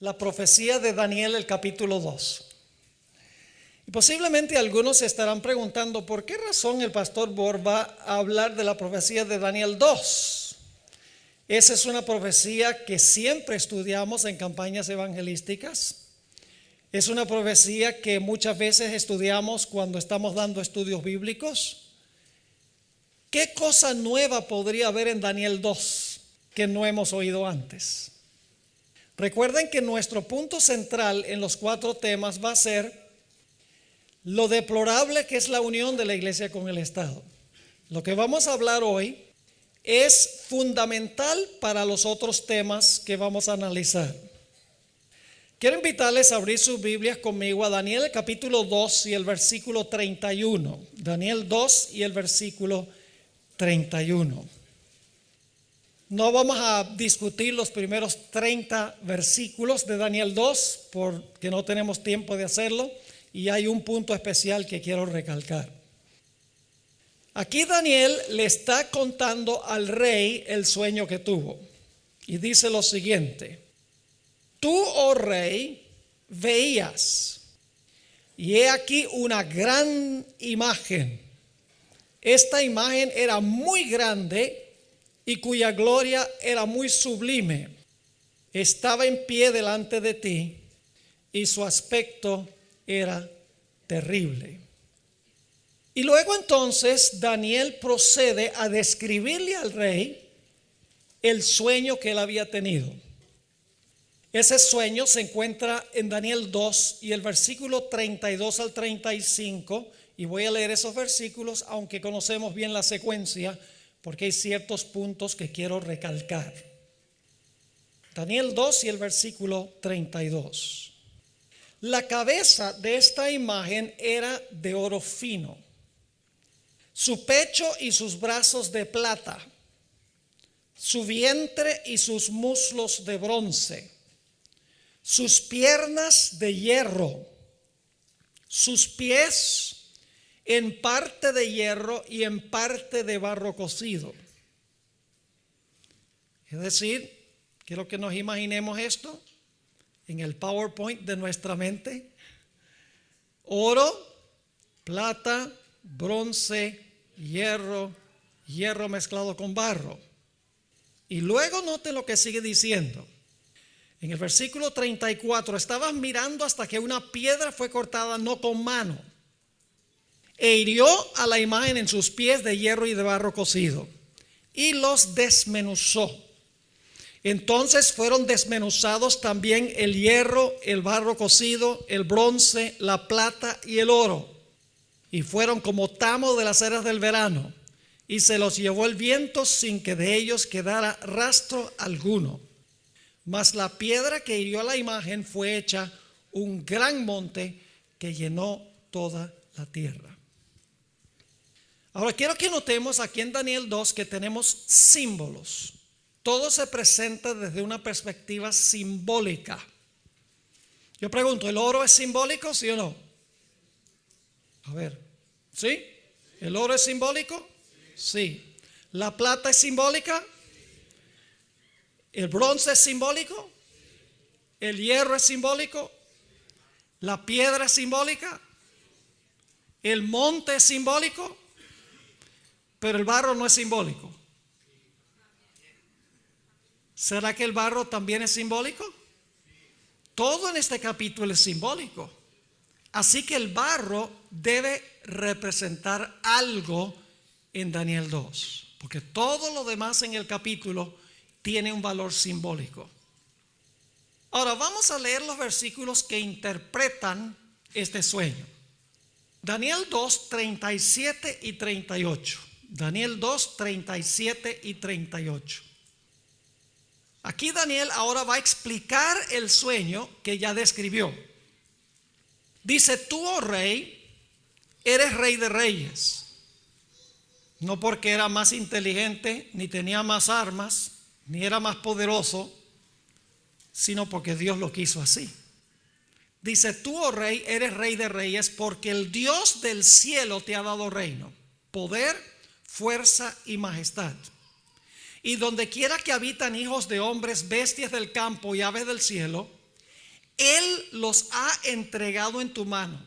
la profecía de Daniel, el capítulo 2. Y posiblemente algunos se estarán preguntando por qué razón el pastor Bor va a hablar de la profecía de Daniel 2. Esa es una profecía que siempre estudiamos en campañas evangelísticas. Es una profecía que muchas veces estudiamos cuando estamos dando estudios bíblicos. ¿Qué cosa nueva podría haber en Daniel 2 que no hemos oído antes? Recuerden que nuestro punto central en los 4 temas va a ser lo deplorable que es la unión de la iglesia con el Estado. Lo que vamos a hablar hoy es fundamental para los otros temas que vamos a analizar. Quiero invitarles a abrir sus Biblias conmigo a Daniel capítulo 2 y el versículo 31. Daniel 2 y el versículo 31. No vamos a discutir los primeros 30 versículos de Daniel 2 porque no tenemos tiempo de hacerlo, y hay un punto especial que quiero recalcar. Aquí Daniel le está contando al rey el sueño que tuvo y dice lo siguiente: tú, oh rey, veías, y he aquí una gran imagen. Esta imagen era muy grande y cuya gloria era muy sublime. Estaba en pie delante de ti y su aspecto era terrible. Y luego entonces Daniel procede a describirle al rey el sueño que él había tenido. Ese sueño se encuentra en Daniel 2 y el versículo 32 al 35, y voy a leer esos versículos aunque conocemos bien la secuencia, porque hay ciertos puntos que quiero recalcar. Daniel 2 y el versículo 32. La cabeza de esta imagen era de oro fino, su pecho y sus brazos de plata, su vientre y sus muslos de bronce, sus piernas de hierro, sus pies en parte de hierro y en parte de barro cocido. Es decir, quiero que nos imaginemos esto en el PowerPoint de nuestra mente: oro, plata, bronce, hierro, hierro mezclado con barro. Y luego note lo que sigue diciendo. En el versículo 34, estabas mirando hasta que una piedra fue cortada no con mano, e hirió a la imagen en sus pies de hierro y de barro cocido, y los desmenuzó. Entonces fueron desmenuzados también el hierro, el barro cocido, el bronce, la plata y el oro, y fueron como tamo de las eras del verano, y se los llevó el viento sin que de ellos quedara rastro alguno. Mas la piedra que hirió a la imagen fue hecha un gran monte que llenó toda la tierra. Ahora quiero que notemos aquí en Daniel 2 que tenemos símbolos. Todo se presenta desde una perspectiva simbólica. Yo pregunto, ¿el oro es simbólico, sí o no? A ver, ¿sí? ¿El oro es simbólico? Sí. ¿La plata es simbólica? ¿El bronce es simbólico? ¿El hierro es simbólico? ¿La piedra es simbólica? ¿El monte es simbólico? Pero el barro no es simbólico. ¿Será que el barro también es simbólico? Todo en este capítulo es simbólico. Así que el barro debe representar algo en Daniel 2, porque todo lo demás en el capítulo tiene un valor simbólico. Ahora vamos a leer los versículos que interpretan este sueño. Daniel 2, 37 y 38. Daniel 2, 37 y 38. Aquí Daniel ahora va a explicar el sueño que ya describió. Dice: tú, oh rey, eres rey de reyes. No porque era más inteligente, ni tenía más armas, ni era más poderoso, sino porque Dios lo quiso así. Dice: tú, oh rey, eres rey de reyes, porque el Dios del cielo te ha dado reino, poder, fuerza y majestad. Y donde quiera que habitan hijos de hombres, bestias del campo y aves del cielo, Él los ha entregado en tu mano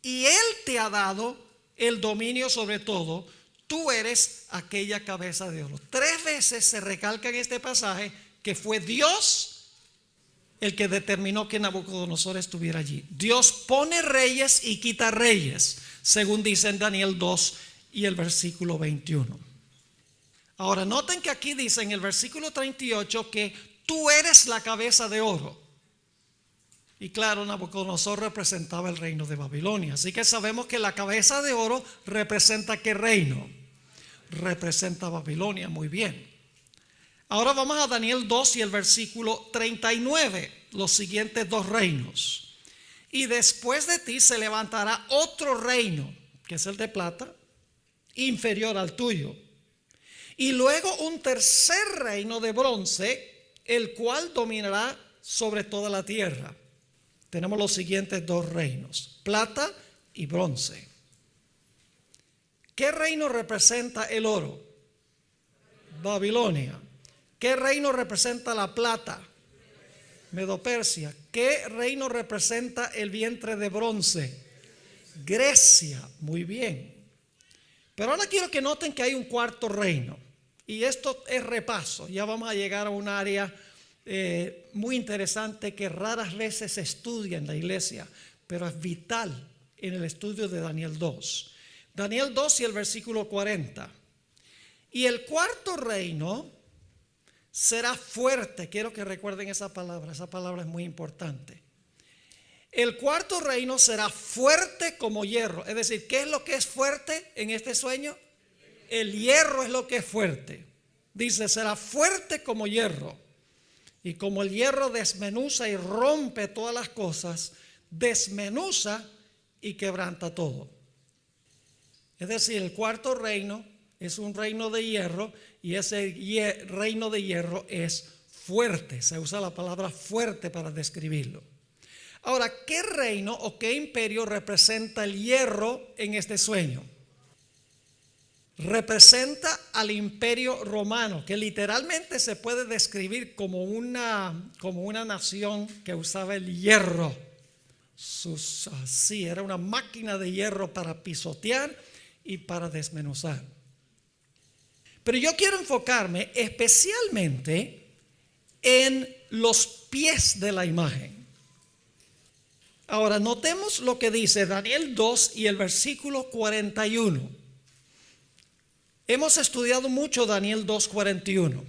y Él te ha dado el dominio sobre todo. Tú eres aquella cabeza de oro. 3 veces se recalca en este pasaje que fue Dios el que determinó que Nabucodonosor estuviera allí. Dios pone reyes y quita reyes, según dice en Daniel 2 y el versículo 21. Ahora noten que aquí dice en el versículo 38 que tú eres la cabeza de oro. Y claro, Nabucodonosor representaba el reino de Babilonia. Así que sabemos que la cabeza de oro representa ¿qué reino? Representa Babilonia. Muy bien. Ahora vamos a Daniel 2 y el versículo 39. Los siguientes 2 reinos. Y después de ti se levantará otro reino, que es el de plata, inferior al tuyo. Y luego un tercer reino de bronce, el cual dominará sobre toda la tierra. Tenemos los siguientes 2 reinos, plata y bronce. ¿Qué reino representa el oro? Babilonia. ¿Qué reino representa la plata? Medo-Persia. ¿Qué reino representa el vientre de bronce? Grecia. Muy bien. Pero ahora quiero que noten que hay un cuarto reino. Y esto es repaso. Ya vamos a llegar a un área muy interesante que raras veces se estudia en la iglesia, pero es vital en el estudio de Daniel 2. Daniel 2 y el versículo 40. Y el cuarto reino será fuerte. Quiero que recuerden esa palabra es muy importante. El cuarto reino será fuerte como hierro. Es decir, ¿qué es lo que es fuerte en este sueño? El hierro es lo que es fuerte. Dice, será fuerte como hierro. Y como el hierro desmenuza y rompe todas las cosas, desmenuza y quebranta todo. Es decir, el cuarto reino es un reino de hierro y ese reino de hierro es fuerte. Se usa la palabra fuerte para describirlo. Ahora, ¿qué reino o qué imperio representa el hierro en este sueño? Representa al imperio romano, que literalmente se puede describir como una nación que usaba el hierro. Sí, era una máquina de hierro para pisotear y para desmenuzar. Pero yo quiero enfocarme especialmente en los pies de la imagen. Ahora, notemos lo que dice Daniel 2 y el versículo 41. Hemos estudiado mucho Daniel 2:41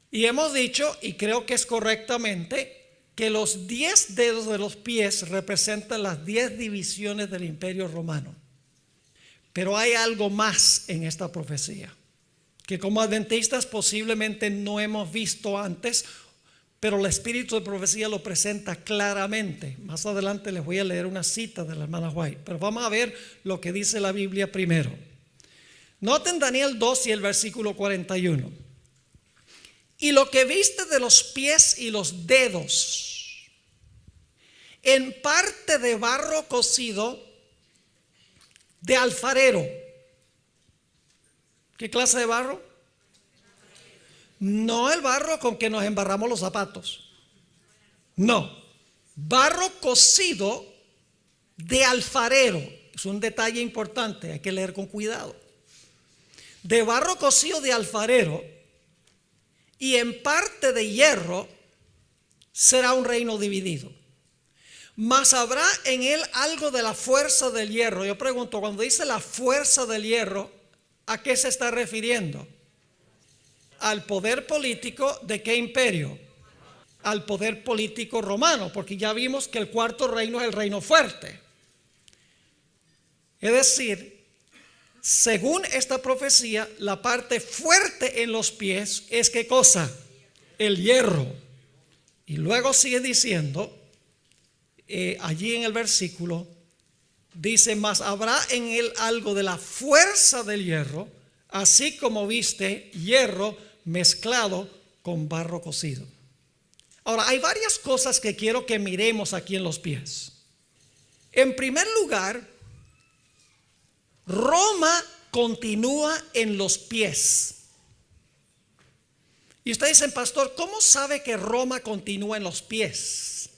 y hemos dicho, y creo que es correctamente, que los 10 dedos de los pies representan las 10 divisiones del imperio romano. Pero hay algo más en esta profecía que como adventistas posiblemente no hemos visto antes, pero el espíritu de profecía lo presenta claramente. Más adelante les voy a leer una cita de la hermana White, pero vamos a ver lo que dice la Biblia primero. Noten Daniel 2 y el versículo 41. Y lo que viste de los pies y los dedos, en parte de barro cocido de alfarero. ¿Qué clase de barro? No el barro con que nos embarramos los zapatos. No, barro cocido de alfarero. Es un detalle importante, hay que leer con cuidado. De barro cocido de alfarero y en parte de hierro será un reino dividido. Mas habrá en él algo de la fuerza del hierro. Yo pregunto, cuando dice la fuerza del hierro, ¿a qué se está refiriendo? Al poder político de qué imperio? Al poder político romano, porque ya vimos que el cuarto reino es el reino fuerte. Es decir, según esta profecía, la parte fuerte en los pies es ¿qué cosa? El hierro. Y luego sigue diciendo, allí en el versículo, dice, mas habrá en él algo de la fuerza del hierro, así como viste hierro mezclado con barro cocido. Ahora, hay varias cosas que quiero que miremos aquí en los pies. En primer lugar, Roma continúa en los pies. Y ustedes dicen, pastor, ¿cómo sabe que Roma continúa en los pies?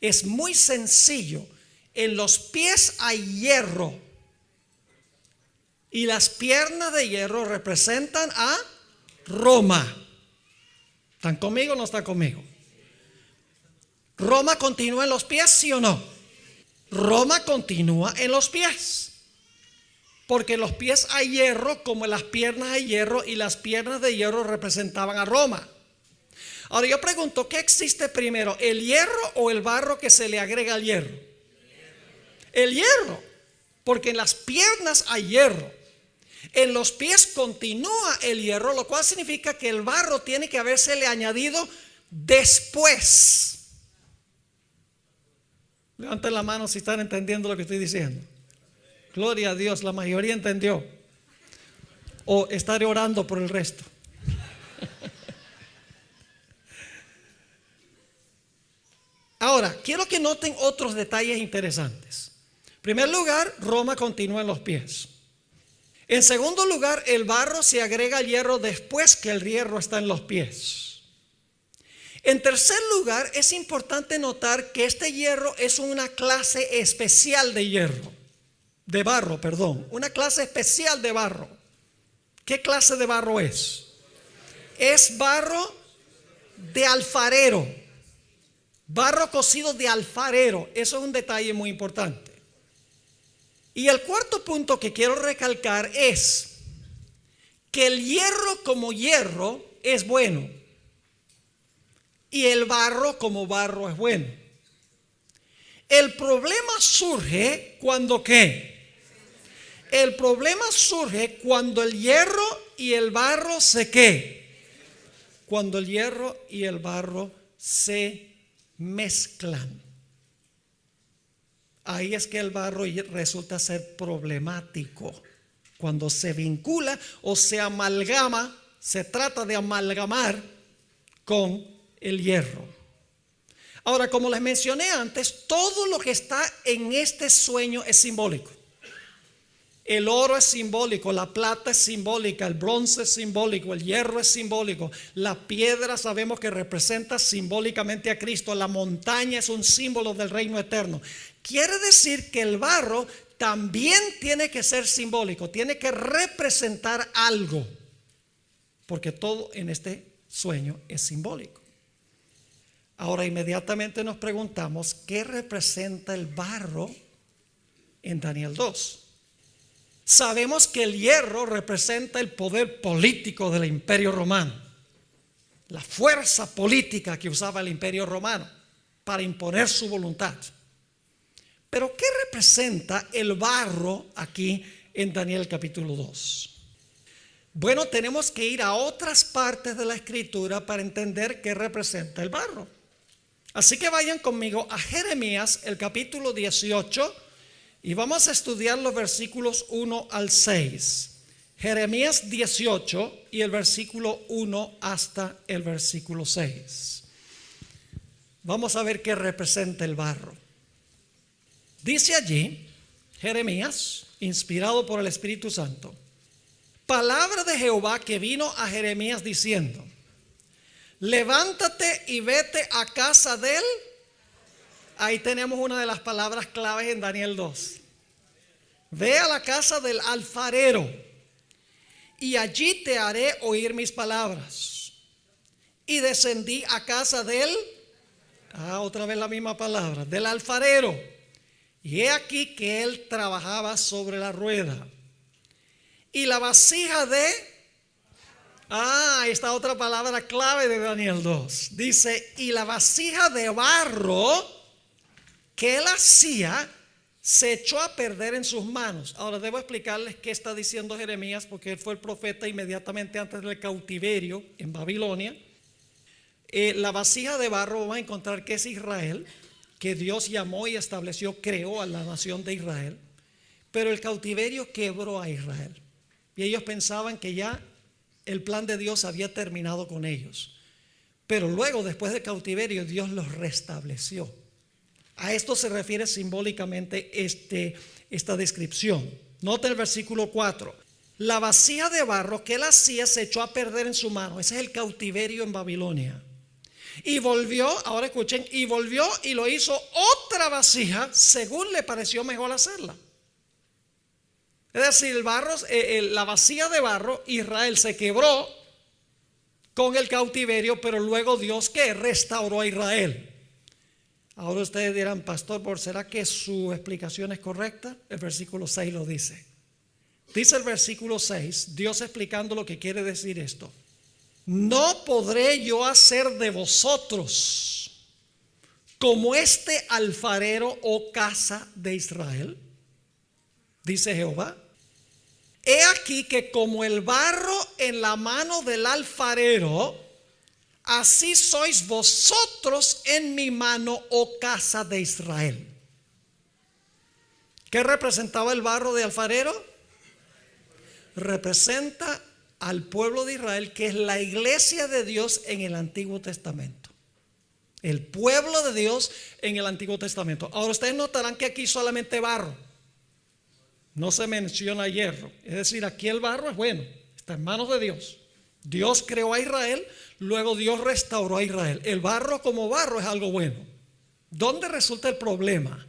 Es muy sencillo. En los pies hay hierro. Y las piernas de hierro representan a Roma. ¿Están conmigo o no están conmigo? ¿Roma continúa en los pies, sí o no? Roma continúa en los pies. Porque en los pies hay hierro, como en las piernas hay hierro, y las piernas de hierro representaban a Roma. Ahora yo pregunto, ¿qué existe primero? ¿El hierro o el barro que se le agrega al hierro? El hierro, porque en las piernas hay hierro. En los pies continúa el hierro, lo cual significa que el barro tiene que habérsele añadido después. Levanten la mano si están entendiendo lo que estoy diciendo. Gloria a Dios, la mayoría entendió. O estaré orando por el resto. Ahora, quiero que noten otros detalles interesantes. En primer lugar, Roma continúa en los pies. En segundo lugar, el barro se agrega al hierro después que el hierro está en los pies. En tercer lugar, es importante notar que este hierro es una clase especial de hierro. De barro, perdón. Una clase especial de barro. ¿Qué clase de barro es? Es barro de alfarero. Barro cocido de alfarero. Eso es un detalle muy importante. Y el cuarto punto que quiero recalcar es que el hierro como hierro es bueno. Y el barro como barro es bueno. El problema surge cuando ¿qué? El problema surge cuando el hierro y el barro se ¿qué? Cuando el hierro y el barro se mezclan. Ahí es que el barro resulta ser problemático. Cuando se vincula o se amalgama, se trata de amalgamar con el hierro. Ahora, como les mencioné antes, todo lo que está en este sueño es simbólico. El oro es simbólico, la plata es simbólica, el bronce es simbólico, el hierro es simbólico, la piedra sabemos que representa simbólicamente a Cristo, la montaña es un símbolo del reino eterno. Quiere decir que el barro también tiene que ser simbólico, tiene que representar algo, porque todo en este sueño es simbólico. Ahora inmediatamente nos preguntamos, ¿qué representa el barro en Daniel 2? Sabemos que el hierro representa el poder político del imperio romano, la fuerza política que usaba el imperio romano para imponer su voluntad. Pero ¿qué representa el barro aquí en Daniel capítulo 2? Bueno, tenemos que ir a otras partes de la escritura para entender qué representa el barro. Así que vayan conmigo a Jeremías, el capítulo 18, y vamos a estudiar los versículos 1 al 6. Jeremías 18 y el versículo 1 hasta el versículo 6. Vamos a ver qué representa el barro. Dice allí, Jeremías, inspirado por el Espíritu Santo, palabra de Jehová que vino a Jeremías diciendo: levántate y vete a casa de él. Ahí tenemos una de las palabras claves en Daniel 2. Ve a la casa del alfarero y allí te haré oír mis palabras. Y descendí a casa de él, otra vez la misma palabra, del alfarero. Y he aquí que él trabajaba sobre la rueda. Y la vasija de... esta otra palabra clave de Daniel 2. Dice, y la vasija de barro que él hacía se echó a perder en sus manos. Ahora debo explicarles qué está diciendo Jeremías, porque él fue el profeta inmediatamente antes del cautiverio en Babilonia. La vasija de barro vamos a encontrar que es Israel, que Dios llamó y estableció, creó a la nación de Israel. Pero el cautiverio quebró a Israel. Y ellos pensaban que ya el plan de Dios había terminado con ellos. Pero luego, después del cautiverio, Dios los restableció. A esto se refiere simbólicamente esta descripción. Nota el versículo 4. la vasija de barro que él hacía se echó a perder en su mano. Ese es el cautiverio en Babilonia. Y volvió, ahora escuchen, y volvió y lo hizo otra vasija según le pareció mejor hacerla. Es decir, la vasija de barro, Israel se quebró con el cautiverio, pero luego Dios que restauró a Israel. Ahora ustedes dirán, pastor, ¿será que su explicación es correcta? El versículo 6 lo dice. Dice el versículo 6, Dios explicando lo que quiere decir esto. No podré yo hacer de vosotros como este alfarero, oh casa de Israel, dice Jehová. He aquí que como el barro en la mano del alfarero, así sois vosotros en mi mano, oh casa de Israel. ¿Qué representaba el barro de alfarero? Representa al pueblo de Israel, que es la iglesia de Dios en el Antiguo Testamento. El pueblo de Dios en el Antiguo Testamento. Ahora ustedes notarán que aquí solamente barro, no se menciona hierro. Es decir, aquí el barro es bueno, está en manos de Dios. Dios creó a Israel, luego Dios restauró a Israel. El barro como barro es algo bueno. ¿Dónde resulta el problema?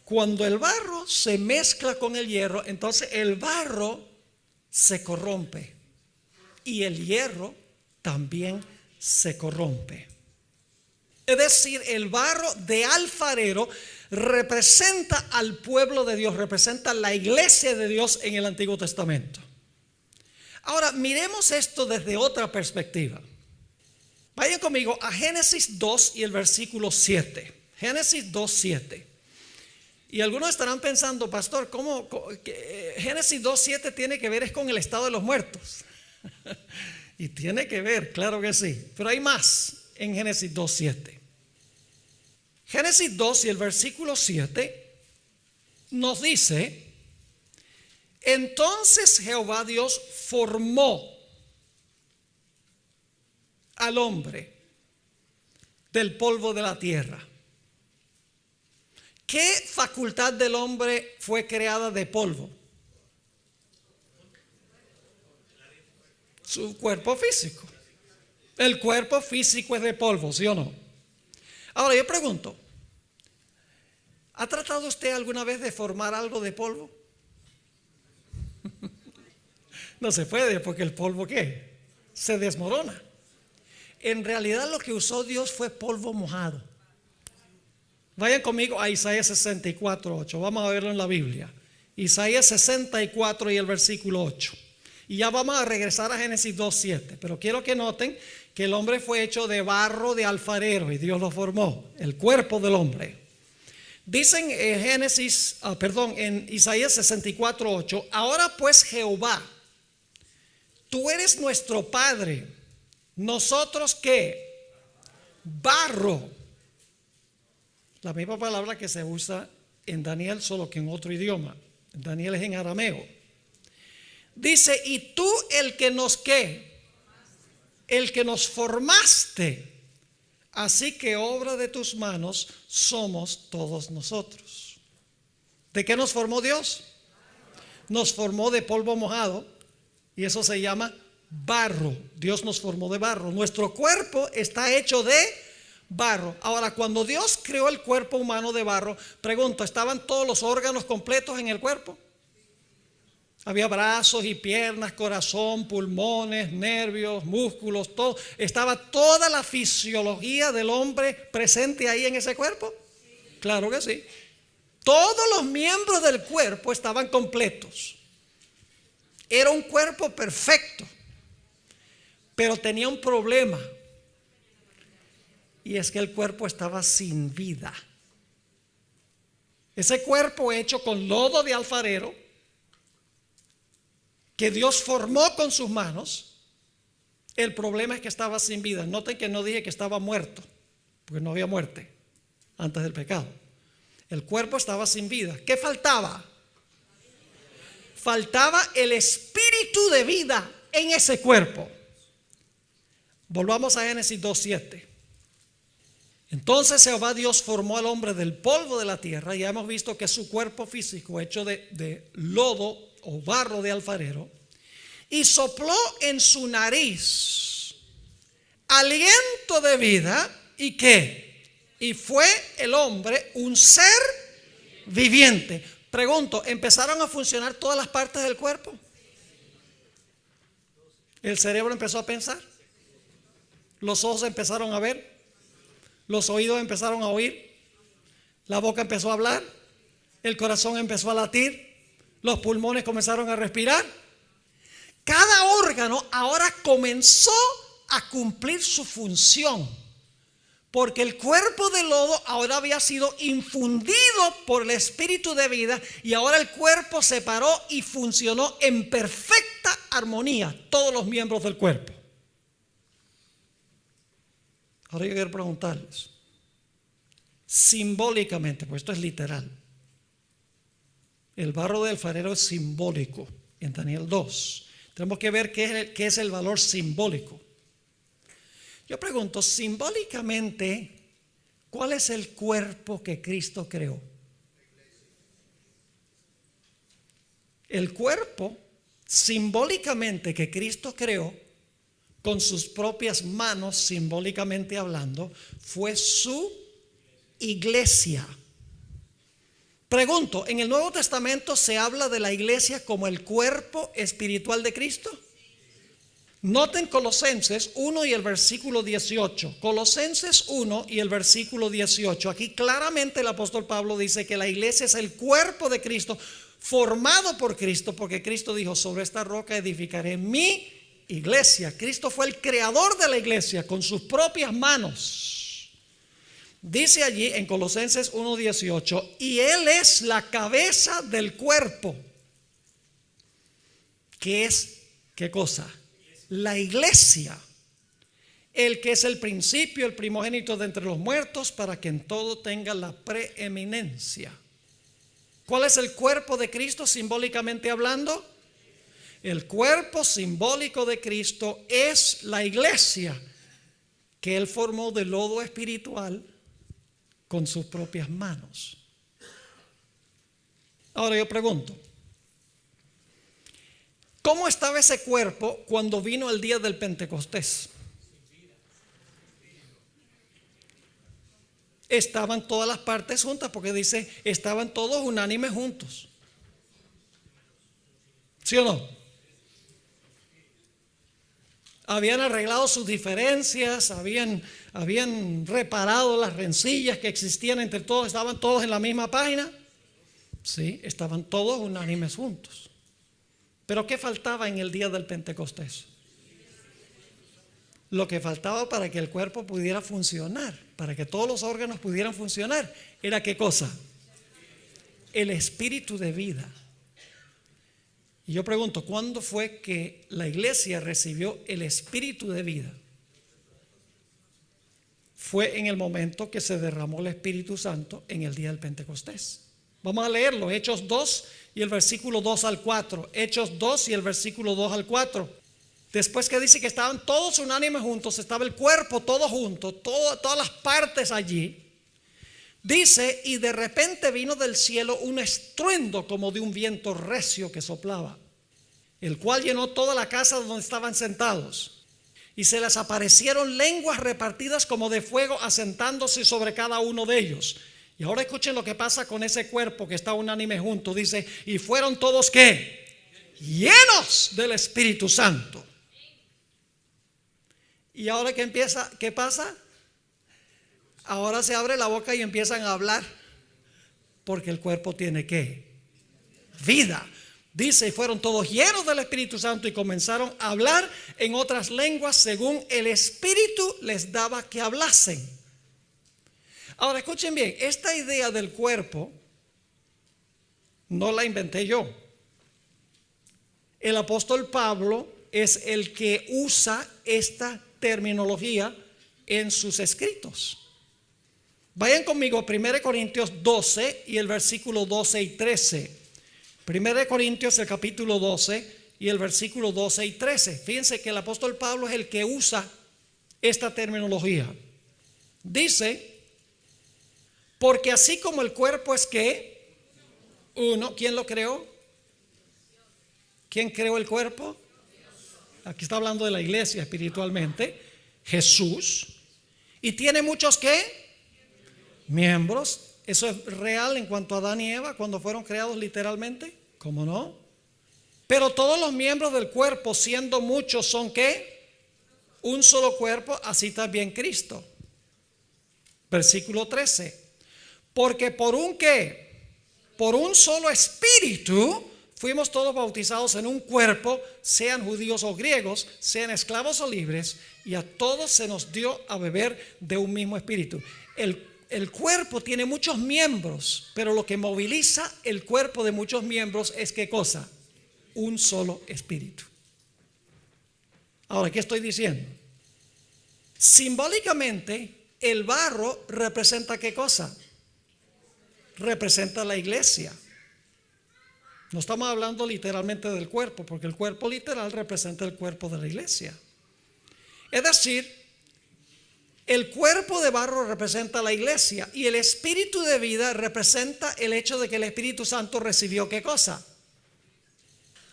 Cuando el barro se mezcla con el hierro, entonces el barro se corrompe y el hierro también se corrompe. Es decir, el barro de alfarero representa al pueblo de Dios, representa la iglesia de Dios en el Antiguo Testamento. Ahora, miremos esto desde otra perspectiva. Vayan conmigo a Génesis 2 y el versículo 7. Génesis 2, 7. Y algunos estarán pensando, pastor, ¿cómo Génesis 2, 7 tiene que ver es con el estado de los muertos? Y tiene que ver, claro que sí. Pero hay más en Génesis 2, 7. Génesis 2 y el versículo 7 nos dice: entonces Jehová Dios formó al hombre del polvo de la tierra. ¿Qué facultad del hombre fue creada de polvo? Su cuerpo físico. El cuerpo físico es de polvo, ¿sí o no? Ahora yo pregunto, ¿ha tratado usted alguna vez de formar algo de polvo? No se puede, porque el polvo ¿qué? Se desmorona. En realidad lo que usó Dios fue polvo mojado. Vayan conmigo a Isaías 64, 8. Vamos a verlo en la Biblia. Isaías 64 y el versículo 8. Y ya vamos a regresar a Génesis 2, 7. Pero quiero que noten que el hombre fue hecho de barro de alfarero y Dios lo formó, el cuerpo del hombre. Dicen en Isaías 64, 8. Ahora pues Jehová, tú eres nuestro Padre. Nosotros ¿qué? Barro. La misma palabra que se usa en Daniel, solo que en otro idioma. Daniel es en arameo. Dice, y tú el que nos ¿qué? El que nos formaste. Así que obra de tus manos somos todos nosotros. ¿De qué nos formó Dios? Nos formó de polvo mojado. Y eso se llama barro. Dios nos formó de barro. Nuestro cuerpo está hecho de barro. Ahora, cuando Dios creó el cuerpo humano de barro, pregunto, ¿estaban todos los órganos completos en el cuerpo? Había brazos y piernas, corazón, pulmones, nervios, músculos, todo. ¿Estaba toda la fisiología del hombre presente ahí en ese cuerpo? Claro que sí. Todos los miembros del cuerpo estaban completos. Era un cuerpo perfecto, pero tenía un problema. Y es que el cuerpo estaba sin vida. Ese cuerpo hecho con lodo de alfarero, que Dios formó con sus manos, el problema es que estaba sin vida. Noten que no dije que estaba muerto, porque no había muerte antes del pecado. El cuerpo estaba sin vida. ¿Qué faltaba? Faltaba el espíritu de vida en ese cuerpo. Volvamos a Génesis 2:7. Entonces Jehová Dios formó al hombre del polvo de la tierra. Ya hemos visto que su cuerpo físico hecho de lodo o barro de alfarero, y sopló en su nariz aliento de vida. ¿Y qué? Y fue el hombre un ser viviente. Pregunto, ¿empezaron a funcionar todas las partes del cuerpo? El cerebro empezó a pensar, los ojos empezaron a ver, los oídos empezaron a oír, la boca empezó a hablar, el corazón empezó a latir, los pulmones comenzaron a respirar. Cada órgano ahora comenzó a cumplir su función, porque el cuerpo de lodo ahora había sido infundido por el espíritu de vida, y ahora el cuerpo se paró y funcionó en perfecta armonía, todos los miembros del cuerpo. Ahora yo quiero preguntarles, simbólicamente, pues esto es literal, el barro del alfarero es simbólico en Daniel 2. Tenemos que ver qué es el valor simbólico. Yo pregunto, simbólicamente, ¿cuál es el cuerpo que Cristo creó? El cuerpo, simbólicamente, que Cristo creó con sus propias manos, simbólicamente hablando, fue su iglesia. Pregunto, ¿en el Nuevo Testamento se habla de la iglesia como el cuerpo espiritual de Cristo? Noten Colosenses 1 y el versículo 18. Colosenses 1 y el versículo 18. Aquí claramente el apóstol Pablo dice que la iglesia es el cuerpo de Cristo, formado por Cristo, porque Cristo dijo: sobre esta roca edificaré mi iglesia. Cristo fue el creador de la iglesia con sus propias manos. Dice allí en Colosenses 1:18, y Él es la cabeza del cuerpo, que es, ¿qué cosa? La iglesia, el que es el principio, el primogénito de entre los muertos, para que en todo tenga la preeminencia. ¿Cuál es el cuerpo de Cristo simbólicamente hablando? El cuerpo simbólico de Cristo es la iglesia que Él formó de lodo espiritual con sus propias manos. Ahora yo pregunto, ¿cómo estaba ese cuerpo cuando vino el día del Pentecostés? Estaban todas las partes juntas, porque dice, estaban todos unánimes juntos. ¿Sí o no? Habían arreglado sus diferencias, habían reparado las rencillas que existían entre todos, estaban todos en la misma página. Sí, estaban todos unánimes juntos. Pero ¿qué faltaba en el día del Pentecostés? Lo que faltaba para que el cuerpo pudiera funcionar, para que todos los órganos pudieran funcionar, ¿era qué cosa? El espíritu de vida. Y yo pregunto, ¿cuándo fue que la iglesia recibió el espíritu de vida? Fue en el momento que se derramó el Espíritu Santo en el día del Pentecostés. Vamos a leerlo, Hechos 2 y el versículo 2 al 4. Hechos 2 y el versículo 2 al 4. Después que dice que estaban todos unánimes juntos, estaba el cuerpo todo junto, todas las partes allí. Dice, y de repente vino del cielo un estruendo como de un viento recio que soplaba, el cual llenó toda la casa donde estaban sentados. Y se les aparecieron lenguas repartidas como de fuego, asentándose sobre cada uno de ellos. Y ahora escuchen lo que pasa con ese cuerpo que está unánime junto. Dice, y fueron todos ¿qué? Llenos del Espíritu Santo. Y ahora ¿qué pasa? Ahora se abre la boca y empiezan a hablar, porque el cuerpo tiene ¿qué? Vida. Dice, y fueron todos llenos del Espíritu Santo y comenzaron a hablar en otras lenguas según el Espíritu les daba que hablasen. Ahora escuchen bien, esta idea del cuerpo no la inventé yo. El apóstol Pablo es el que usa esta terminología en sus escritos. Vayan conmigo a 1 Corintios 12 y el versículo 12 y 13. 1 Corintios el capítulo 12 y el versículo 12 y 13. Fíjense que el apóstol Pablo es el que usa esta terminología. Dice, porque así como el cuerpo es ¿qué? Uno. ¿Quién lo creó? ¿Quién creó el cuerpo? Aquí está hablando de la iglesia espiritualmente. Jesús. ¿Y tiene muchos qué? Miembros. ¿Eso es real en cuanto a Adán y Eva cuando fueron creados literalmente? ¿Cómo no? Pero todos los miembros del cuerpo, siendo muchos, ¿son qué? Un solo cuerpo, así también Cristo. Versículo 13. Porque por un qué? Por un solo espíritu fuimos todos bautizados en un cuerpo, sean judíos o griegos, sean esclavos o libres, y a todos se nos dio a beber de un mismo espíritu. El cuerpo tiene muchos miembros, pero lo que moviliza el cuerpo de muchos miembros es ¿qué cosa? Un solo espíritu. Ahora, ¿qué estoy diciendo? Simbólicamente, el barro representa ¿qué cosa? Representa la iglesia. No estamos hablando literalmente del cuerpo, porque el cuerpo literal representa el cuerpo de la iglesia. Es decir, el cuerpo de barro representa la iglesia y el espíritu de vida representa el hecho de que el Espíritu Santo recibió ¿qué cosa?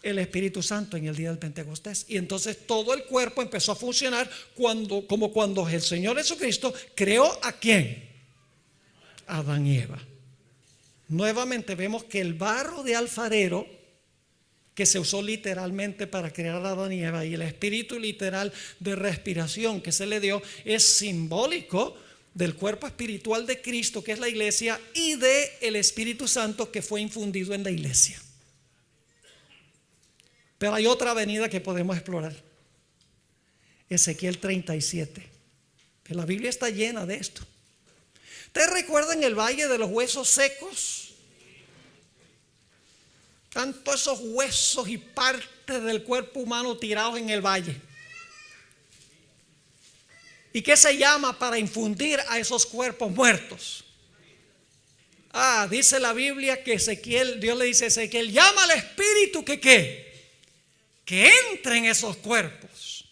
El Espíritu Santo en el día del Pentecostés. Y entonces todo el cuerpo empezó a funcionar como cuando el Señor Jesucristo creó ¿a quién? A Adán y Eva. Nuevamente vemos que el barro de alfarero, que se usó literalmente para crear a Adán y Eva, y el espíritu literal de respiración que se le dio, es simbólico del cuerpo espiritual de Cristo, que es la iglesia, y de el Espíritu Santo que fue infundido en la iglesia. Pero hay otra avenida que podemos explorar. Ezequiel 37. Que la Biblia está llena de esto. ¿Ustedes recuerdan el valle de los huesos secos? Tanto esos huesos y partes del cuerpo humano tirados en el valle. ¿Y qué se llama para infundir a esos cuerpos muertos? Dice la Biblia que Ezequiel, Dios le dice a Ezequiel, llama al espíritu que ¿qué? Que entre en esos cuerpos.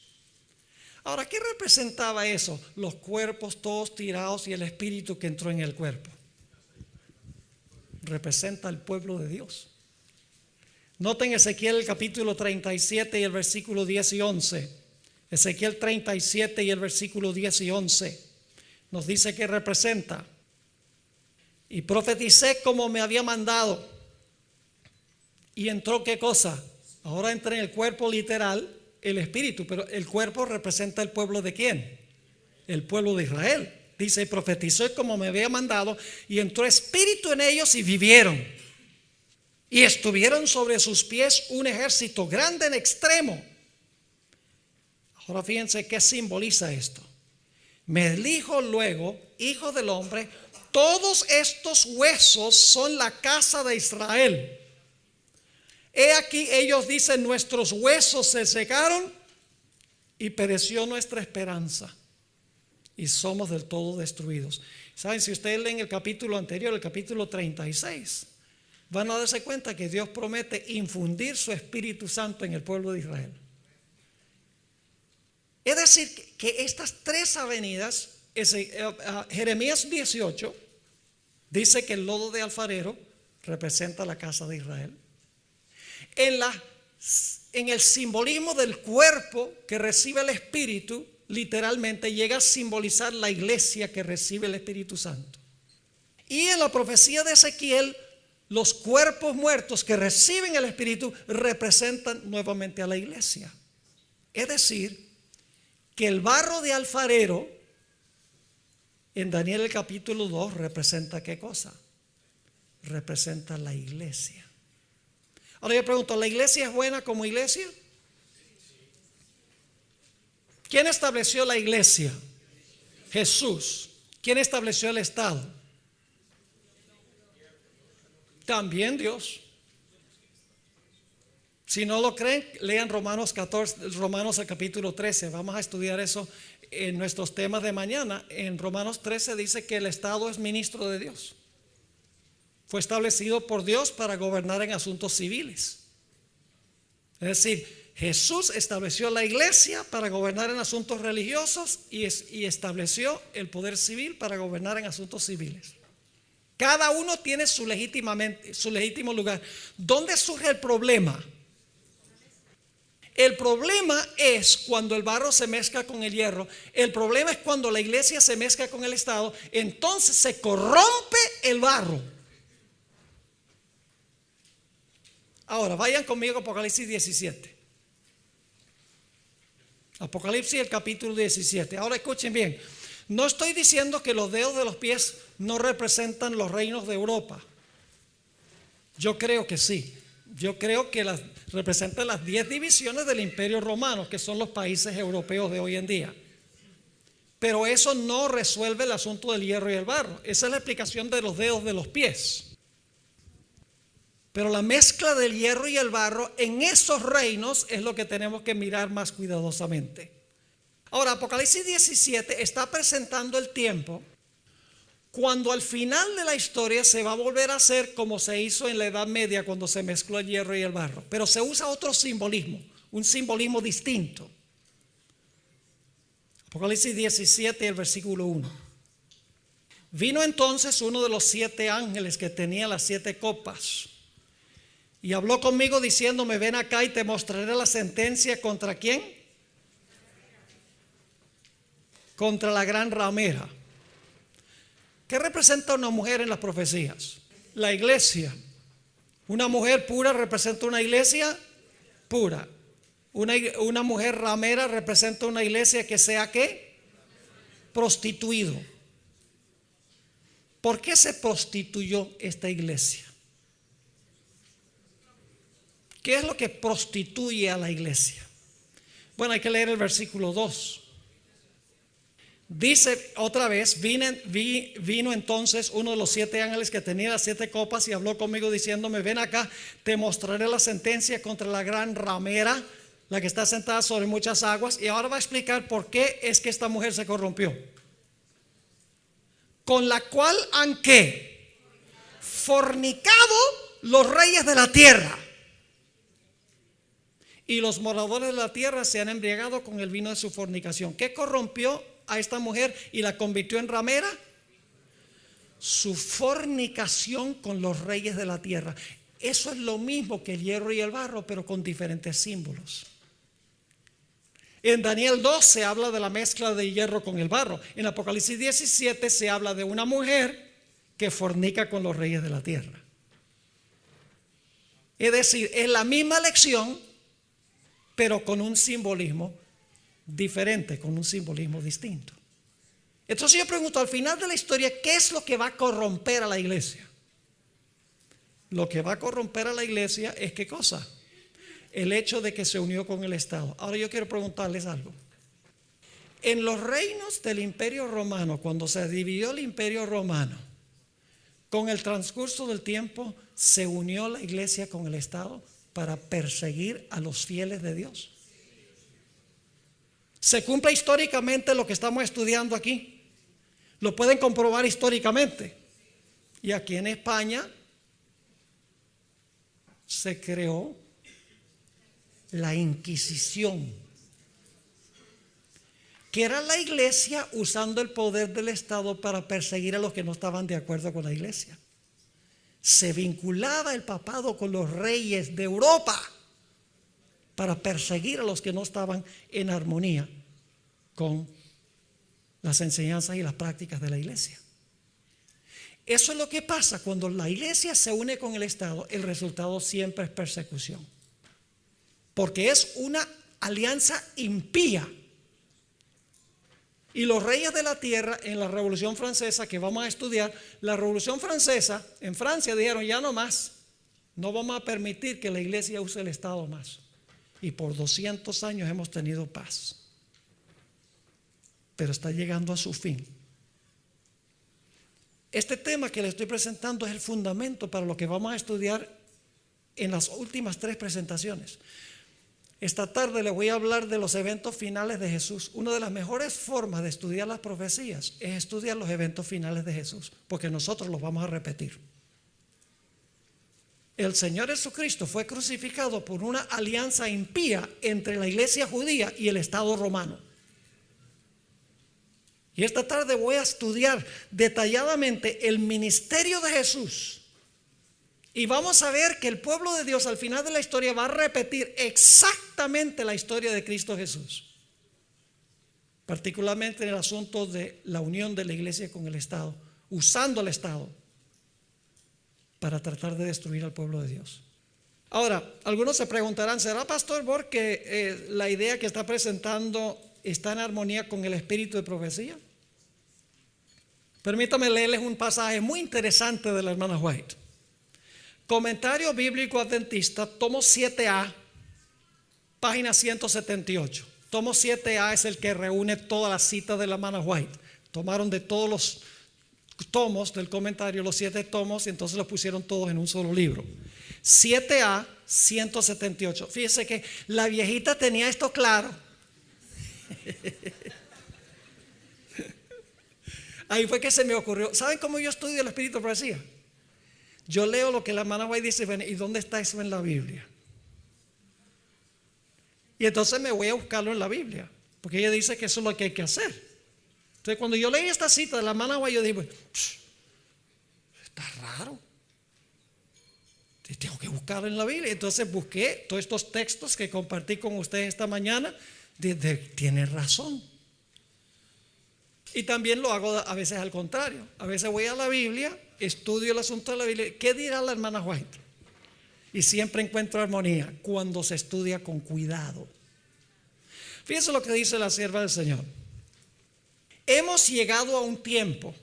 Ahora, ¿qué representaba eso? Los cuerpos todos tirados y el espíritu que entró en el cuerpo. Representa al pueblo de Dios. Noten Ezequiel el capítulo 37 y el versículo 10 y 11. Ezequiel 37 y el versículo 10 y 11 nos dice que representa. Y profeticé como me había mandado. Y entró ¿qué cosa? Ahora entra en el cuerpo literal el espíritu, pero el cuerpo representa el pueblo de ¿quién? El pueblo de Israel. Dice, y profetizó como me había mandado, y entró espíritu en ellos y vivieron. Y estuvieron sobre sus pies un ejército grande en extremo. Ahora fíjense qué simboliza esto. Me dijo luego, hijo del hombre, todos estos huesos son la casa de Israel. He aquí ellos dicen, nuestros huesos se secaron y pereció nuestra esperanza y somos del todo destruidos. Saben, si ustedes leen el capítulo anterior, el capítulo 36, van a darse cuenta que Dios promete infundir su Espíritu Santo en el pueblo de Israel. Es decir, que estas tres avenidas, Jeremías 18 dice que el lodo de alfarero representa la casa de Israel. En el simbolismo del cuerpo que recibe el Espíritu, literalmente llega a simbolizar la iglesia que recibe el Espíritu Santo. Y en la profecía de Ezequiel, los cuerpos muertos que reciben el Espíritu representan nuevamente a la iglesia. Es decir, que el barro de alfarero en Daniel el capítulo 2 representa ¿qué cosa? Representa la iglesia. Ahora yo pregunto, ¿la iglesia es buena como iglesia? ¿Quién estableció la iglesia? Jesús. ¿Quién estableció el Estado? También Dios. Si no lo creen, lean Romanos 14, Romanos el capítulo 13. Vamos a estudiar eso en nuestros temas de mañana. En Romanos 13 dice que el Estado es ministro de Dios. Fue establecido por Dios para gobernar en asuntos civiles. Es decir, Jesús estableció la iglesia para gobernar en asuntos religiosos y estableció el poder civil para gobernar en asuntos civiles. Cada uno tiene su legítimo lugar. ¿Dónde surge el problema? El problema es cuando el barro se mezcla con el hierro. El problema es cuando la iglesia se mezcla con el Estado. Entonces se corrompe el barro. Ahora, vayan conmigo a Apocalipsis 17. Apocalipsis, el capítulo 17. Ahora escuchen bien. No estoy diciendo que los dedos de los pies no representan los reinos de Europa. Yo creo que sí. Yo creo que representan las 10 divisiones del Imperio Romano, que son los países europeos de hoy en día. Pero eso no resuelve el asunto del hierro y el barro. Esa es la explicación de los dedos de los pies. Pero la mezcla del hierro y el barro en esos reinos es lo que tenemos que mirar más cuidadosamente. Ahora, Apocalipsis 17 está presentando el tiempo cuando al final de la historia se va a volver a hacer como se hizo en la Edad Media cuando se mezcló el hierro y el barro. Pero se usa otro simbolismo, un simbolismo distinto. Apocalipsis 17, el versículo 1. Vino entonces uno de los 7 ángeles que tenía las 7 copas y habló conmigo diciéndome: ven acá y te mostraré la sentencia. ¿Contra quién? Contra la gran ramera. ¿Qué representa una mujer en las profecías? La iglesia. Una mujer pura representa una iglesia pura. Una mujer ramera representa una iglesia que sea ¿qué? Prostituido. ¿Por qué se prostituyó esta iglesia? ¿Qué es lo que prostituye a la iglesia? Bueno, hay que leer el versículo 2. Dice otra vez: vino entonces uno de los 7 ángeles que tenía las 7 copas y habló conmigo diciéndome: ven acá, te mostraré la sentencia contra la gran ramera, la que está sentada sobre muchas aguas. Y ahora va a explicar por qué es que esta mujer se corrompió. Con la cual han ¿qué? Fornicado los reyes de la tierra. Y los moradores de la tierra se han embriagado con el vino de su fornicación. ¿Qué corrompió a esta mujer y la convirtió en ramera? Su fornicación con los reyes de la tierra. Eso es lo mismo que el hierro y el barro, pero con diferentes símbolos. En Daniel 2 se habla de la mezcla de hierro con el barro. En Apocalipsis 17 se habla de una mujer que fornica con los reyes de la tierra. Es decir, es la misma lección, pero con un simbolismo diferente, con un simbolismo distinto. Entonces yo pregunto, al final de la historia, ¿qué es lo que va a corromper a la iglesia? Lo que va a corromper a la iglesia es ¿qué cosa? El hecho de que se unió con el Estado. Ahora yo quiero preguntarles algo. En los reinos del Imperio Romano, cuando se dividió el Imperio Romano, con el transcurso del tiempo, ¿se unió la iglesia con el Estado para perseguir a los fieles de Dios? ¿Se cumple históricamente lo que estamos estudiando aquí? Lo pueden comprobar históricamente. Y aquí en España se creó la Inquisición, que era la iglesia usando el poder del Estado para perseguir a los que no estaban de acuerdo con la iglesia. Se vinculaba el papado con los reyes de Europa para perseguir a los que no estaban en armonía con las enseñanzas y las prácticas de la iglesia. Eso es lo que pasa cuando la iglesia se une con el Estado. El resultado siempre es persecución, porque es una alianza impía. Y los reyes de la tierra en la Revolución Francesa, que vamos a estudiar, la Revolución Francesa en Francia dijeron: ya no más, no vamos a permitir que la iglesia use el Estado más. Y por 200 años hemos tenido paz, pero está llegando a su fin. Este tema que le estoy presentando es el fundamento para lo que vamos a estudiar en las últimas 3 presentaciones. Esta tarde les voy a hablar de los eventos finales de Jesús. Una de las mejores formas de estudiar las profecías es estudiar los eventos finales de Jesús, porque nosotros los vamos a repetir. El Señor Jesucristo fue crucificado por una alianza impía entre la iglesia judía y el Estado romano. Y esta tarde voy a estudiar detalladamente el ministerio de Jesús Y vamos a ver que el pueblo de Dios al final de la historia va a repetir exactamente la historia de Cristo Jesús. Particularmente en el asunto de la unión de la iglesia con el Estado, usando el Estado para tratar de destruir al pueblo de Dios. Ahora, algunos se preguntarán, ¿será Pastor Borg que la idea que está presentando está en armonía con el espíritu de profecía? Permítame leerles un pasaje muy interesante de la hermana White. Comentario Bíblico Adventista, tomo 7A, página 178. Tomo 7A es el que reúne todas las citas de la hermana White. Tomaron de todos los tomos del comentario, los 7 tomos, y entonces los pusieron todos en un solo libro. 7A 178. Fíjese que la viejita tenía esto claro. Ahí fue que se me ocurrió. ¿Saben cómo yo estudio el espíritu de profecía? Yo leo lo que la hermana White dice, ¿y dónde está eso en la Biblia? Y entonces me voy a buscarlo en la Biblia, porque ella dice que eso es lo que hay que hacer. Entonces cuando yo leí esta cita de la hermana White, yo digo, está raro, tengo que buscarlo en la Biblia. Entonces busqué todos estos textos que compartí con ustedes esta mañana. Tiene razón. Y también lo hago a veces al contrario. A veces voy a la Biblia, estudio el asunto de la Biblia. ¿Qué dirá la hermana White? Y siempre encuentro armonía cuando se estudia con cuidado. Fíjense lo que dice la sierva del Señor. Hemos llegado a un tiempo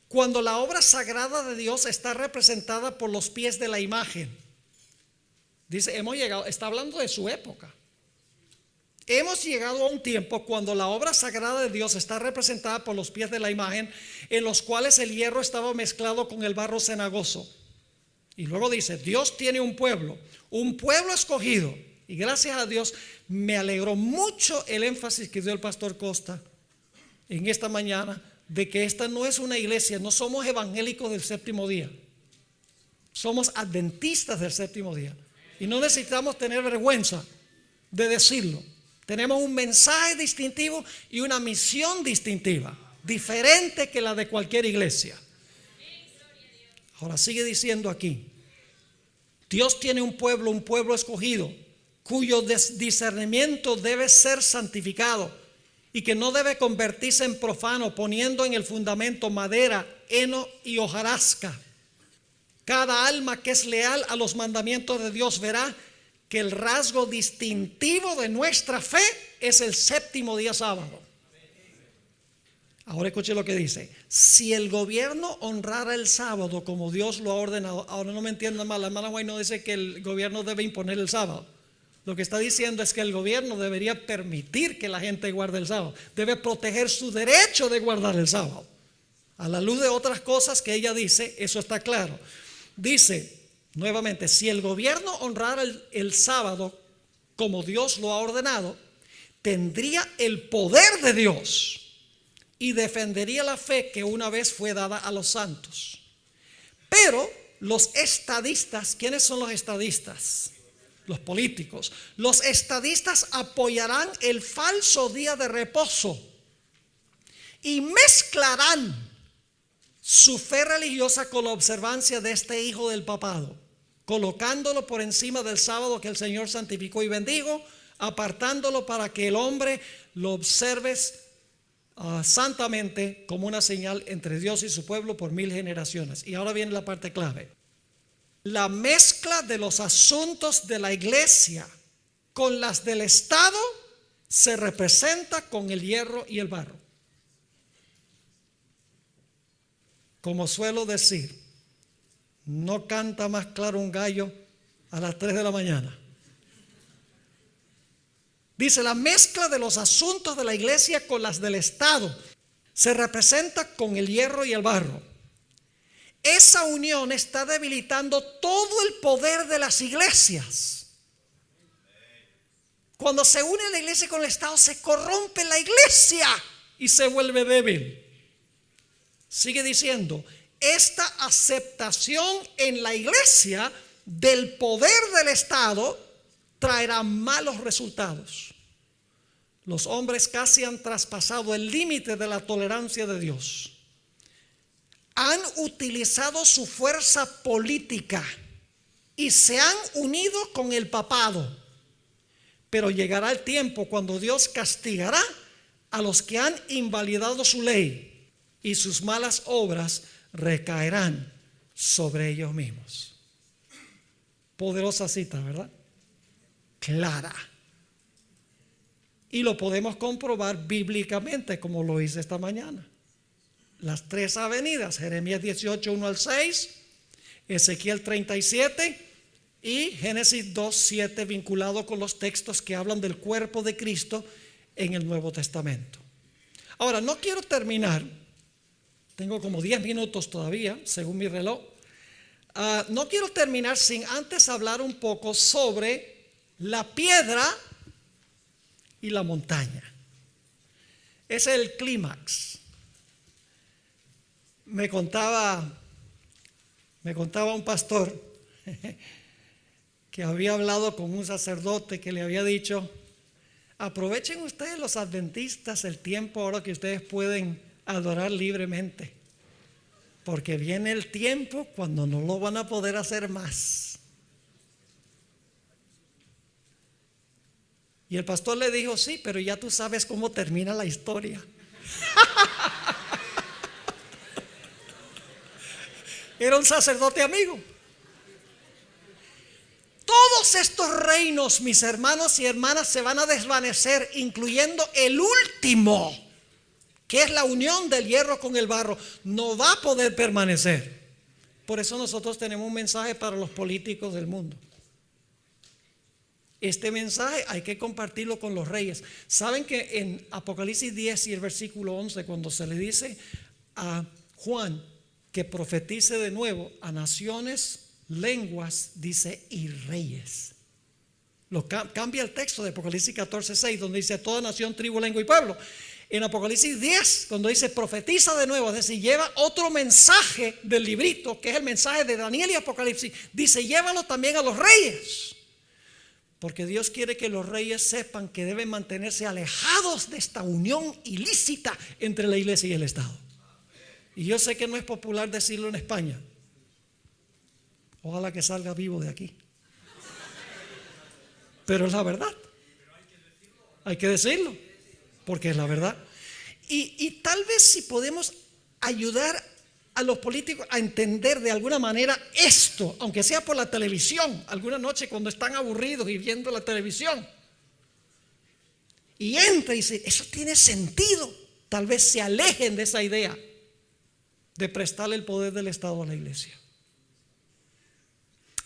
cuando la obra sagrada de Dios está representada por los pies de la imagen. Dice, hemos llegado, está hablando de su época. Hemos llegado a un tiempo cuando la obra sagrada de Dios está representada por los pies de la imagen, en los cuales el hierro estaba mezclado con el barro cenagoso. Y luego dice, Dios tiene un pueblo escogido. Y gracias a Dios me alegró mucho el énfasis que dio el pastor Costa en esta mañana, de que esta no es una iglesia, no somos evangélicos del séptimo día, somos adventistas del séptimo día. Y no necesitamos tener vergüenza de decirlo. Tenemos un mensaje distintivo y una misión distintiva, diferente que la de cualquier iglesia. Ahora sigue diciendo aquí, Dios tiene un pueblo escogido, cuyo discernimiento debe ser santificado y que no debe convertirse en profano, poniendo en el fundamento madera, heno y hojarasca. Cada alma que es leal a los mandamientos de Dios verá que el rasgo distintivo de nuestra fe es el séptimo día sábado. Ahora escuche lo que dice. Si el gobierno honrara el sábado como Dios lo ha ordenado, ahora no me entiendan mal, la hermana White no dice que el gobierno debe imponer el sábado. Lo que está diciendo es que el gobierno debería permitir que la gente guarde el sábado. Debe proteger su derecho de guardar el sábado. A la luz de otras cosas que ella dice, eso está claro. Dice nuevamente, si el gobierno honrara el sábado como Dios lo ha ordenado, tendría el poder de Dios y defendería la fe que una vez fue dada a los santos. Pero los estadistas, ¿quiénes son los estadistas? Los políticos. Los estadistas apoyarán el falso día de reposo y mezclarán su fe religiosa con la observancia de este hijo del papado, colocándolo por encima del sábado que el Señor santificó y bendijo, apartándolo para que el hombre lo observe santamente como una señal entre Dios y su pueblo por 1000 generaciones. Y ahora viene la parte clave. La mezcla de los asuntos de la iglesia con las del Estado se representa con el hierro y el barro. Como suelo decir, no canta más claro un gallo a las 3 de la mañana. Dice, la mezcla de los asuntos de la iglesia con las del Estado se representa con el hierro y el barro. Esa unión está debilitando todo el poder de las iglesias. Cuando se une la iglesia con el Estado, se corrompe la iglesia y se vuelve débil. Sigue diciendo, esta aceptación en la iglesia del poder del Estado traerá malos resultados. Los hombres casi han traspasado el límite de la tolerancia de Dios. han utilizado su fuerza política y se han unido con el papado. Pero llegará el tiempo cuando Dios castigará a los que han invalidado su ley y sus malas obras recaerán sobre ellos mismos. Poderosa cita, ¿verdad? Clara. Y lo podemos comprobar bíblicamente, como lo hice esta mañana. Las tres avenidas: Jeremías 18, 1 al 6, Ezequiel 37 y Génesis 2, 7, vinculado con los textos que hablan del cuerpo de Cristo en el Nuevo Testamento. Ahora, no quiero terminar, tengo como 10 minutos todavía, según mi reloj. No quiero terminar sin antes hablar un poco sobre la piedra y la montaña. Ese es el clímax. Me contaba un pastor que había hablado con un sacerdote que le había dicho: aprovechen ustedes los adventistas el tiempo ahora que ustedes pueden adorar libremente, porque viene el tiempo cuando no lo van a poder hacer más. Y el pastor le dijo: sí, pero ya tú sabes cómo termina la historia. Era un sacerdote amigo. Todos estos reinos, mis hermanos y hermanas, se van a desvanecer, incluyendo el último, que es la unión del hierro con el barro. No va a poder permanecer. Por eso nosotros tenemos un mensaje para los políticos del mundo. Este mensaje hay que compartirlo con los reyes. ¿Saben que en Apocalipsis 10 y el versículo 11, cuando se le dice a Juan que profetice de nuevo a naciones, lenguas, dice y reyes? Cambia el texto de Apocalipsis 14, 6, donde dice toda nación, tribu, lengua y pueblo. En Apocalipsis 10, cuando dice profetiza de nuevo, es decir, lleva otro mensaje del librito, que es el mensaje de Daniel y Apocalipsis, dice llévalo también a los reyes. Porque Dios quiere que los reyes sepan que deben mantenerse alejados de esta unión ilícita entre la iglesia y el Estado. Y yo sé que no es popular decirlo en España. Ojalá que salga vivo de aquí. Pero es la verdad. Hay que decirlo, porque es la verdad. Y tal vez si podemos ayudar a los políticos a entender de alguna manera esto, aunque sea por la televisión, alguna noche cuando están aburridos y viendo la televisión, y entra y dice, eso tiene sentido, tal vez se alejen de esa idea de prestarle el poder del Estado a la iglesia.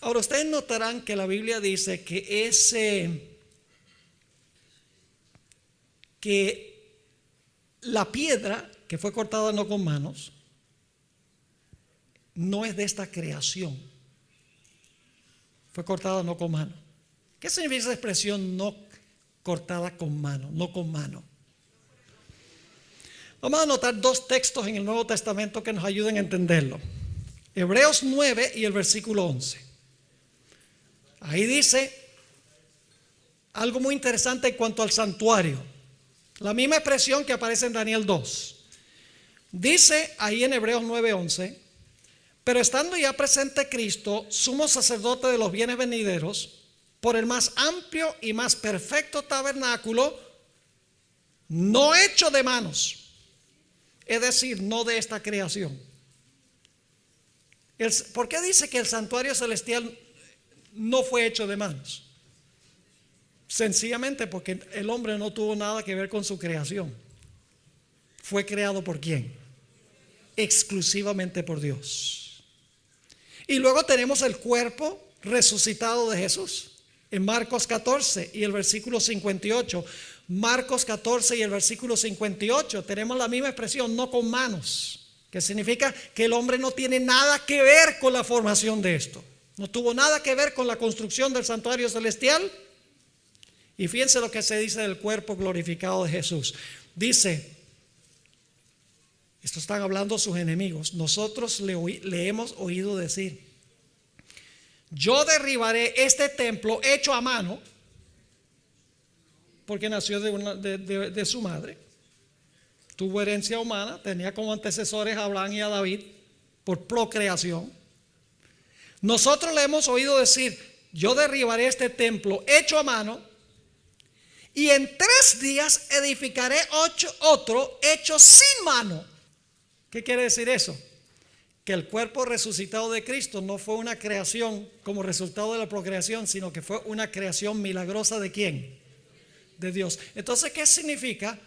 Ahora, ustedes notarán que la Biblia dice que la piedra que fue cortada no con manos no es de esta creación. Fue cortada no con mano. ¿Qué significa esa expresión no cortada con mano? No con mano. Vamos a anotar dos textos en el Nuevo Testamento que nos ayuden a entenderlo. Hebreos 9 y el versículo 11. Ahí dice algo muy interesante en cuanto al santuario. La misma expresión que aparece en Daniel 2. Dice ahí en Hebreos 9:11: pero estando ya presente Cristo, sumo sacerdote de los bienes venideros, por el más amplio y más perfecto tabernáculo, no hecho de manos, es decir, no de esta creación. ¿Por qué dice que el santuario celestial no fue hecho de manos? Sencillamente porque el hombre no tuvo nada que ver con su creación. ¿Fue creado por quién? Exclusivamente por Dios. Y luego tenemos el cuerpo resucitado de Jesús en Marcos 14 y el versículo 58. Marcos 14 y el versículo 58 tenemos la misma expresión, no con manos, que significa que el hombre no tiene nada que ver con la formación de esto. No tuvo nada que ver con la construcción del santuario celestial. Y fíjense lo que se dice del cuerpo glorificado de Jesús. Dice, esto están hablando sus enemigos, nosotros le hemos oído decir, yo derribaré este templo hecho a mano, porque nació de su madre, tuvo herencia humana, tenía como antecesores a Abraham y a David, por procreación. Nosotros le hemos oído decir: yo derribaré este templo hecho a mano y en 3 días edificaré otro hecho sin mano. ¿Qué quiere decir eso? Que el cuerpo resucitado de Cristo no fue una creación como resultado de la procreación, sino que fue una creación milagrosa ¿de quién? De Dios. Entonces, ¿qué significa?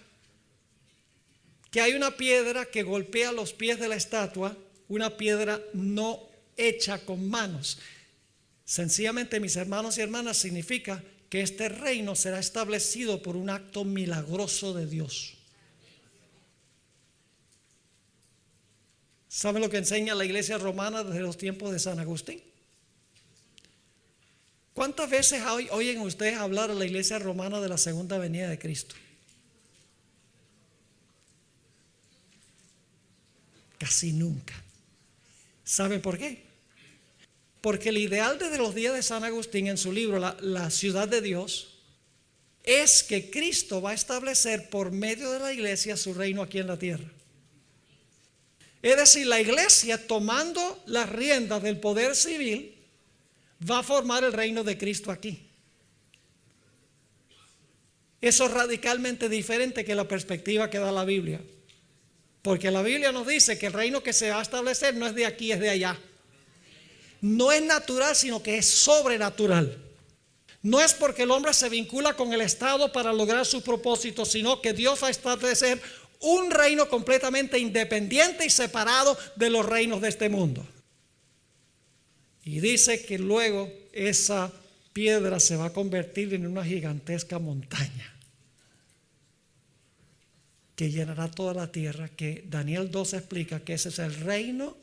Que hay una piedra que golpea los pies de la estatua, una piedra no hecha con manos. Sencillamente, mis hermanos y hermanas, significa que este reino será establecido por un acto milagroso de Dios. ¿Saben lo que enseña la iglesia romana desde los tiempos de San Agustín? ¿Cuántas veces oyen ustedes hablar a la iglesia romana de la segunda venida de Cristo? Casi nunca. ¿Saben por qué? Porque el ideal desde los días de San Agustín en su libro La ciudad de Dios es que Cristo va a establecer por medio de la iglesia su reino aquí en la tierra. Es decir, la iglesia, tomando las riendas del poder civil, va a formar el reino de Cristo aquí. Eso es radicalmente diferente que la perspectiva que da la Biblia. Porque la Biblia nos dice que el reino que se va a establecer no es de aquí, es de allá. No es natural, sino que es sobrenatural. No es porque el hombre se vincula con el Estado para lograr su propósito, sino que Dios va a establecer un reino completamente independiente y separado de los reinos de este mundo. Y dice que luego esa piedra se va a convertir en una gigantesca montaña que llenará toda la tierra, que Daniel 2 explica que ese es el reino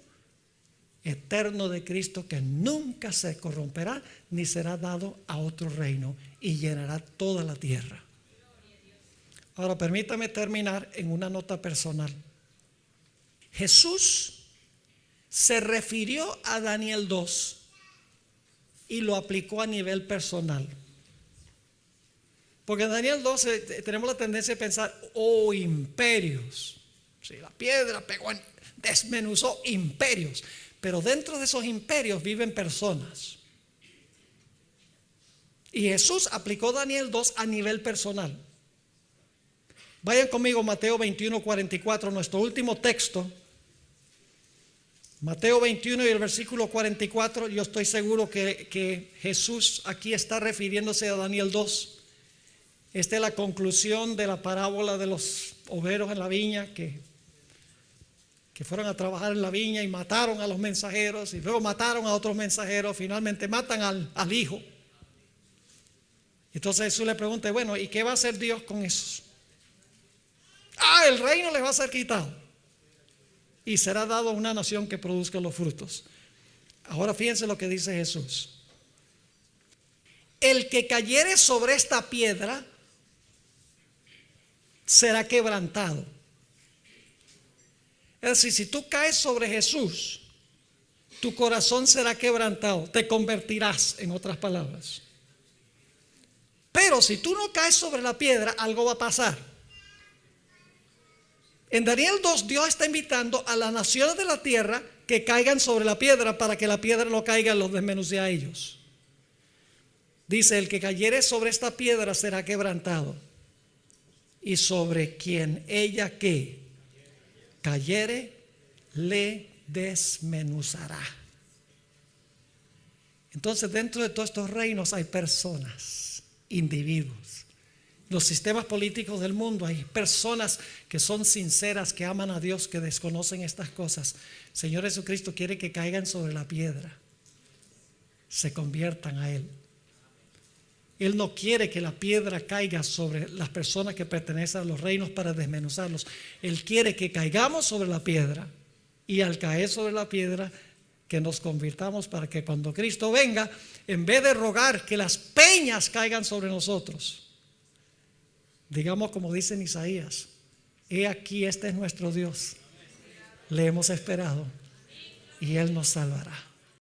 eterno de Cristo, que nunca se corromperá ni será dado a otro reino, y llenará toda la tierra. Ahora permítame terminar en una nota personal. Jesús se refirió a Daniel 2 y lo aplicó a nivel personal. Porque en Daniel 12 tenemos la tendencia a pensar: oh, imperios. Sí, la piedra pegó, desmenuzó imperios. Pero dentro de esos imperios viven personas. Y Jesús aplicó Daniel 2 a nivel personal. Vayan conmigo a Mateo 21:44, nuestro último texto. Mateo 21 y el versículo 44. Yo estoy seguro que Jesús aquí está refiriéndose a Daniel 2. Esta es la conclusión de la parábola de los obreros en la viña que fueron a trabajar en la viña y mataron a los mensajeros, y luego mataron a otros mensajeros, finalmente matan al hijo. Entonces Jesús le pregunta: bueno, ¿y qué va a hacer Dios con esos? El reino les va a ser quitado y será dado a una nación que produzca los frutos. Ahora fíjense lo que dice Jesús: el que cayere sobre esta piedra será quebrantado. Es decir, si tú caes sobre Jesús, tu corazón será quebrantado, te convertirás, en otras palabras. Pero si tú no caes sobre la piedra, algo va a pasar. En Daniel 2, Dios está invitando a las naciones de la tierra que caigan sobre la piedra, para que la piedra no caiga y los desmenuce a ellos. Dice: el que cayere sobre esta piedra será quebrantado, y sobre quien ella que cayere le desmenuzará. Entonces, dentro de todos estos reinos hay personas, individuos. Los sistemas políticos del mundo, hay personas que son sinceras, que aman a Dios, que desconocen estas cosas. Señor Jesucristo quiere que caigan sobre la piedra, se conviertan a Él. Él no quiere que la piedra caiga sobre las personas que pertenecen a los reinos para desmenuzarlos. Él quiere que caigamos sobre la piedra, y al caer sobre la piedra, que nos convirtamos, para que cuando Cristo venga, en vez de rogar que las peñas caigan sobre nosotros, digamos como dice en Isaías: he aquí, este es nuestro Dios, le hemos esperado y Él nos salvará.